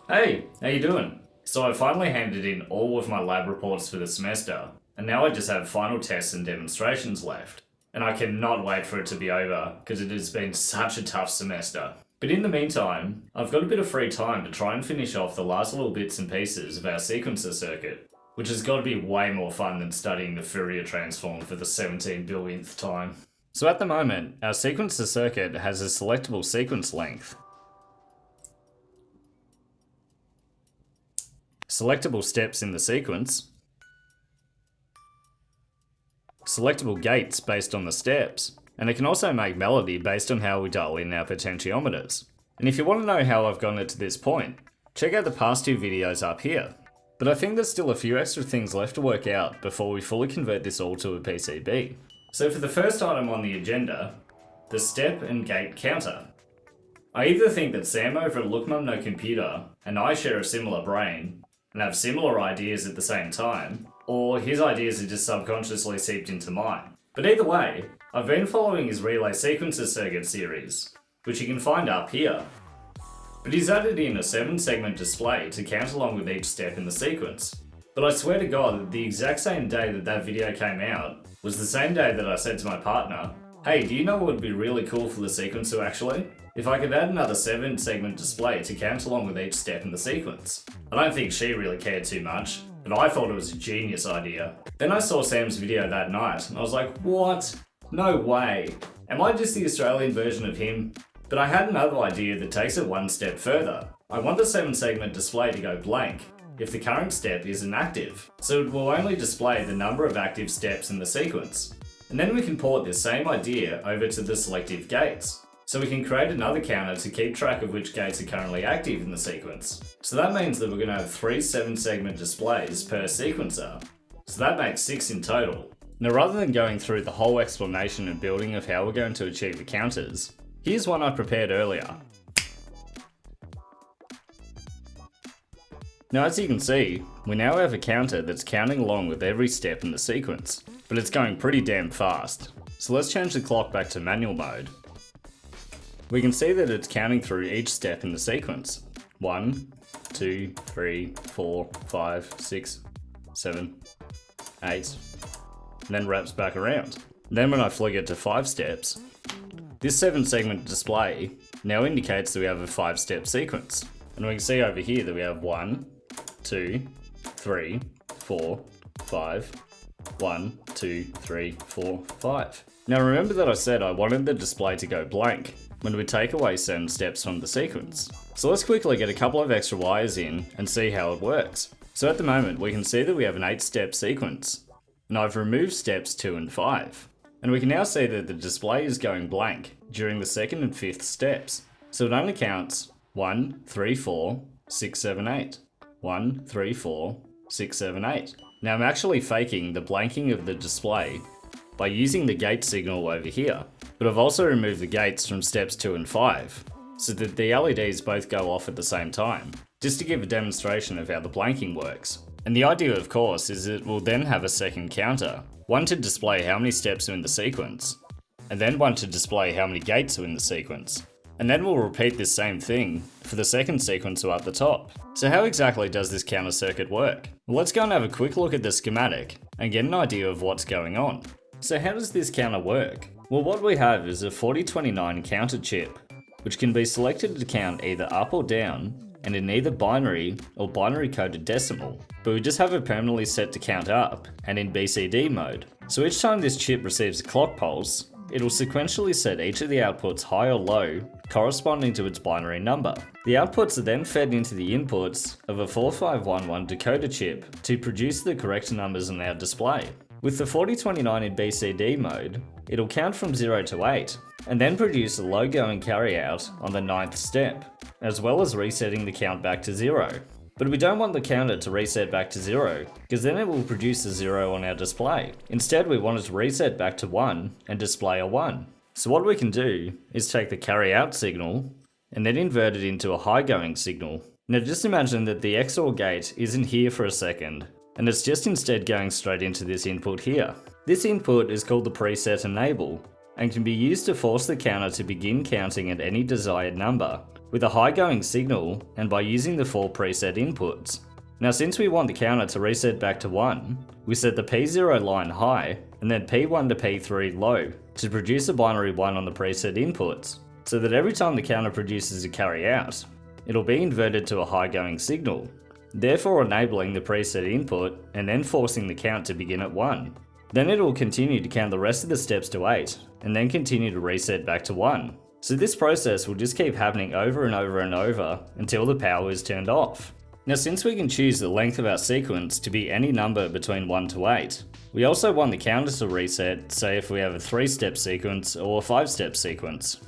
Hey, how you doing? So I finally handed in all of my lab reports for the semester, and now I just have final tests and demonstrations left. And I cannot wait for it to be over, because it has been such a tough semester. But in the meantime, I've got a bit of free time to try and finish off the last little bits and pieces of our sequencer circuit, which has got to be way more fun than studying the Fourier transform for the 17 billionth time. So at the moment, our sequencer circuit has a selectable sequence length, selectable steps in the sequence, selectable gates based on the steps, and it can also make melody based on how we dial in our potentiometers. And if you want to know how I've gotten it to this point, check out the past two videos up here. But I think there's still a few extra things left to work out before we fully convert this all to a PCB. So for the first item on the agenda, the step and gate counter. I either think that Sam over at Look Mum No Computer and I share a similar brain, and have similar ideas at the same time, or his ideas are just subconsciously seeped into mine. But either way, I've been following his relay sequencer circuit series, which you can find up here. But he's added in a 7-segment display to count along with each step in the sequence. But I swear to God that the exact same day that that video came out was the same day that I said to my partner, hey, do you know what would be really cool for the sequencer actually? If I could add another 7-segment display to count along with each step in the sequence. I don't think she really cared too much, but I thought it was a genius idea. Then I saw Sam's video that night, and I was like, what? No way. Am I just the Australian version of him? But I had another idea that takes it one step further. I want the 7-segment display to go blank if the current step isn't active, so it will only display the number of active steps in the sequence. And then we can port this same idea over to the selective gates. So we can create another counter to keep track of which gates are currently active in the sequence. So that means that we're going to have 3 7-segment displays per sequencer. So that makes 6 in total. Now rather than going through the whole explanation and building of how we're going to achieve the counters, here's one I prepared earlier. Now as you can see, we now have a counter that's counting along with every step in the sequence, but it's going pretty damn fast. So let's change the clock back to manual mode. We can see that it's counting through each step in the sequence. 1, 2, 3, 4, 5, 6, 7, 8, and then wraps back around. Then when I flick it to 5 steps, this 7-segment display now indicates that we have a 5-step sequence. And we can see over here that we have 1, 2, 3, 4, 5, 1, 2, 3, 4, 5. Now remember that I said I wanted the display to go blank when we take away certain steps from the sequence. So let's quickly get a couple of extra wires in and see how it works. So at the moment we can see that we have an 8-step sequence, and I've removed steps 2 and 5. And we can now see that the display is going blank during the 2nd and 5th steps. So it only counts 1, 3, 4, 6, 7, 8. 1, 3, 4, 6, 7, 8. Now I'm actually faking the blanking of the display by using the gate signal over here. But I've also removed the gates from steps 2 and 5, so that the LEDs both go off at the same time, just to give a demonstration of how the blanking works. And the idea of course is that we'll then have a second counter, one to display how many steps are in the sequence, and then one to display how many gates are in the sequence. And then we'll repeat this same thing for the second sequencer up the top. So how exactly does this counter circuit work? Well, let's go and have a quick look at the schematic and get an idea of what's going on. So how does this counter work? Well, what we have is a 4029 counter chip, which can be selected to count either up or down, and in either binary or binary coded decimal. But we just have it permanently set to count up, and in BCD mode. So each time this chip receives a clock pulse, it'll sequentially set each of the outputs high or low, corresponding to its binary number. The outputs are then fed into the inputs of a 4511 decoder chip to produce the correct numbers on our display. With the 4029 in BCD mode, it'll count from 0 to 8, and then produce a low going carryout on the 9th step, as well as resetting the count back to 0. But we don't want the counter to reset back to 0, because then it will produce a 0 on our display. Instead we want it to reset back to 1 and display a 1. So what we can do is take the carryout signal, and then invert it into a high going signal. Now just imagine that the XOR gate isn't here for a second, and it's just instead going straight into this input here. This input is called the preset enable, and can be used to force the counter to begin counting at any desired number, with a high going signal and by using the 4 preset inputs. Now since we want the counter to reset back to 1, we set the P0 line high and then P1 to P3 low to produce a binary 1 on the preset inputs, so that every time the counter produces a carry out, it'll be inverted to a high going signal, therefore enabling the preset input and then forcing the count to begin at 1. Then it will continue to count the rest of the steps to 8 and then continue to reset back to 1. So this process will just keep happening over and over and over until the power is turned off. Now since we can choose the length of our sequence to be any number between 1 to 8, we also want the counter to reset, say if we have a 3-step sequence or a 5-step sequence.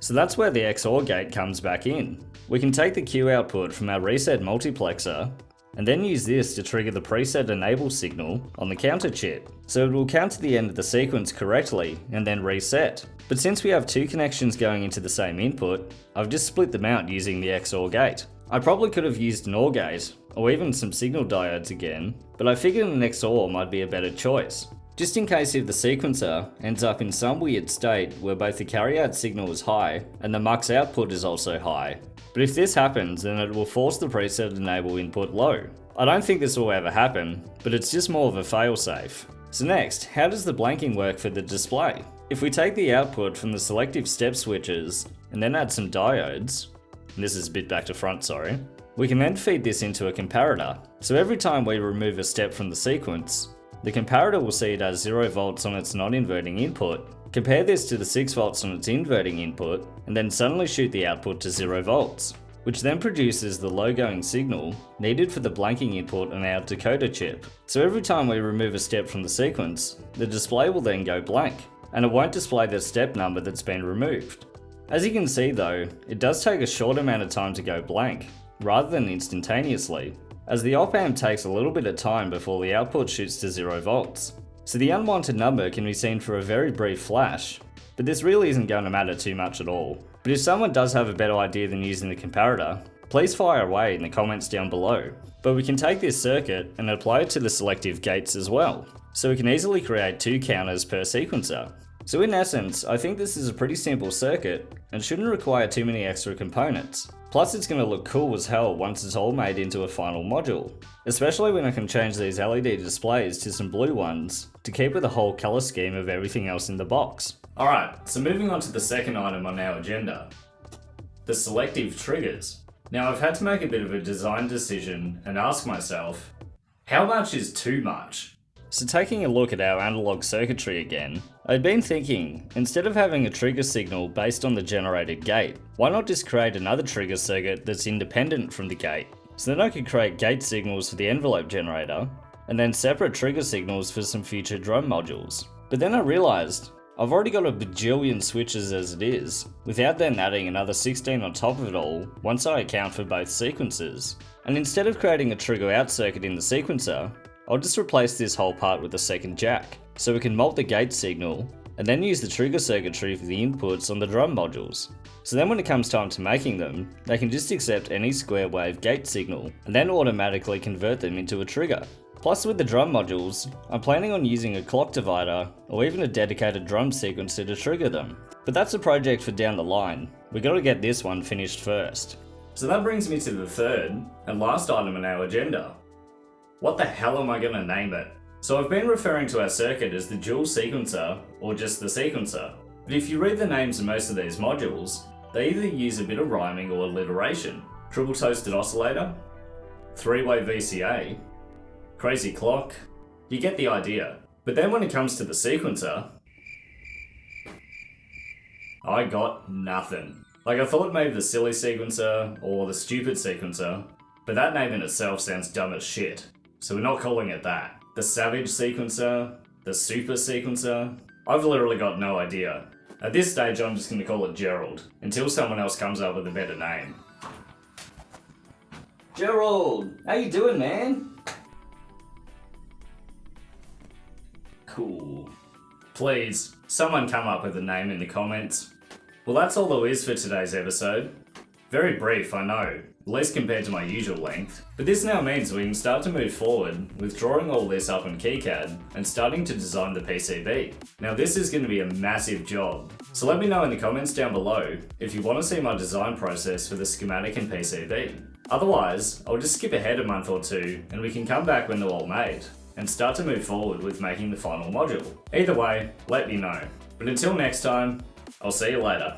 So that's where the XOR gate comes back in. We can take the Q output from our reset multiplexer and then use this to trigger the preset enable signal on the counter chip. So it will count to the end of the sequence correctly and then reset. But since we have 2 connections going into the same input, I've just split them out using the XOR gate. I probably could have used an OR gate, or even some signal diodes again, but I figured an XOR might be a better choice. Just in case if the sequencer ends up in some weird state where both the carryout signal is high and the mux output is also high. But if this happens, then it will force the preset enable input low. I don't think this will ever happen, but it's just more of a failsafe. So next, how does the blanking work for the display? If we take the output from the selective step switches and then add some diodes, and this is a bit back to front, sorry, we can then feed this into a comparator. So every time we remove a step from the sequence, the comparator will see it as 0 volts on its non-inverting input, compare this to the 6 volts on its inverting input, and then suddenly shoot the output to 0 volts, which then produces the low going signal needed for the blanking input on our decoder chip. So every time we remove a step from the sequence, the display will then go blank, and it won't display the step number that's been removed. As you can see though, it does take a short amount of time to go blank, rather than instantaneously, as the op-amp takes a little bit of time before the output shoots to 0 volts. So the unwanted number can be seen for a very brief flash, but this really isn't going to matter too much at all. But if someone does have a better idea than using the comparator, please fire away in the comments down below. But we can take this circuit and apply it to the selective gates as well, so we can easily create 2 counters per sequencer. So in essence, I think this is a pretty simple circuit and shouldn't require too many extra components. Plus it's going to look cool as hell once it's all made into a final module, especially when I can change these LED displays to some blue ones to keep with the whole colour scheme of everything else in the box. Alright, so moving on to the second item on our agenda, the selective triggers. Now I've had to make a bit of a design decision and ask myself, how much is too much? So taking a look at our analog circuitry again, I'd been thinking, instead of having a trigger signal based on the generated gate, why not just create another trigger circuit that's independent from the gate? So then I could create gate signals for the envelope generator, and then separate trigger signals for some future drum modules. But then I realized, I've already got a bajillion switches as it is, without then adding another 16 on top of it all once I account for both sequences. And instead of creating a trigger out circuit in the sequencer, I'll just replace this whole part with a second jack, so we can mult the gate signal, and then use the trigger circuitry for the inputs on the drum modules. So then when it comes time to making them, they can just accept any square wave gate signal, and then automatically convert them into a trigger. Plus with the drum modules, I'm planning on using a clock divider, or even a dedicated drum sequencer to trigger them. But that's a project for down the line, we gotta get this one finished first. So that brings me to the third, and last item on our agenda. What the hell am I going to name it? So I've been referring to our circuit as the dual sequencer, or just the sequencer. But if you read the names of most of these modules, they either use a bit of rhyming or alliteration. Triple toasted oscillator, 3-way VCA, crazy clock, you get the idea. But then when it comes to the sequencer, I got nothing. Like I thought maybe the silly sequencer or the stupid sequencer, but that name in itself sounds dumb as shit. So we're not calling it that. The savage sequencer, the super sequencer, I've literally got no idea. At this stage I'm just going to call it Gerald, until someone else comes up with a better name. Gerald, how you doing, man? Cool. Please, someone come up with a name in the comments. Well, that's all there is for today's episode. Very brief, I know, at least compared to my usual length, but this now means we can start to move forward with drawing all this up in KiCad and starting to design the PCB. Now this is going to be a massive job, so let me know in the comments down below if you want to see my design process for the schematic and PCB. Otherwise, I'll just skip ahead a month or two and we can come back when they're all made, and start to move forward with making the final module. Either way, let me know. But until next time, I'll see you later.